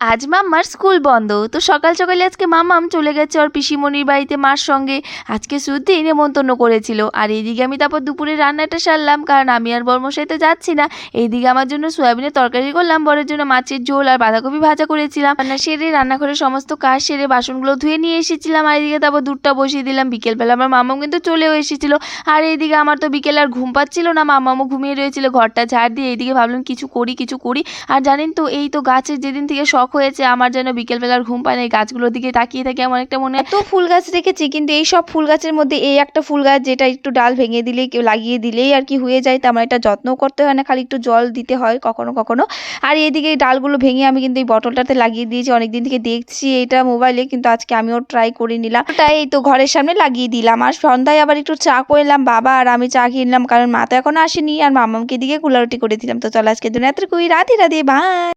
আজ মাম্মার স্কুল বন্ধ, তো সকাল সকালে আজকে মাম্মাম চলে গেছে ওর পিসিমণির বাড়িতে মার সঙ্গে। আজকে শুদ্ধি নেমন্তন্ন করেছিল। আর এইদিকে আমি তারপর দুপুরে রান্নাটা সারলাম, কারণ আমি আর বর্মশাইতে যাচ্ছি না। এইদিকে আমার জন্য সয়াবিনের তরকারি করলাম, বরের জন্য মাছের ঝোল আর বাঁধাকপি ভাজা করেছিলাম। রান্না সেরে রান্নাঘরের সমস্ত কাজ সেরে বাসনগুলো ধুয়ে নিয়ে এসেছিলাম। আর এইদিকে তারপর দুধটা বসিয়ে দিলাম। বিকেলবেলা আমার মাম্মাম কিন্তু চলেও এসেছিল। আর এইদিকে আমার তো বিকেলে আর ঘুম পাচ্ছিল না, মাম্মামও ঘুমিয়ে রয়েছিল। ঘরটা ঝাড় দিয়ে এইদিকে ভাবলাম কিছু করি। আর জানেন তো, এই তো গাছের যেদিন থেকে শখ হয়েছে আমার, যেন বিকেলবেলার ঘুম পায় না, এই গাছগুলোর দিকে তাকিয়ে থাকে এমন একটা মনে হয়। এত ফুল গাছ রেখেছি, কিন্তু এই সব ফুল গাছের মধ্যে এই একটা ফুল গাছ যেটা একটু ডাল ভেঙে দিলেই কেউ লাগিয়ে দিলেই আর কি হয়ে যায়, তেমন একটা যত্ন করতে হয় না, খালি একটু জল দিতে হয় কখনো কখনো। আর এইদিকে এই ডালগুলো ভেঙে আমি কিন্তু এই বটলটাতে লাগিয়ে দিয়েছি। অনেকদিন থেকে দেখছি এটা মোবাইলে, কিন্তু আজকে আমিও ট্রাই করে নিলাম। ওটা এই তো ঘরের সামনে লাগিয়ে দিলাম। আর সন্ধ্যায় আবার একটু চা করলাম, বাবা আর আমি চা কিনলাম, কারণ মা তো এখনো আসেনি। আর মামামকে দিকে কুলারুটি করে দিলাম। তো চলো আজকে দিন রাত্রে কই, রাধে রাধে, বাই।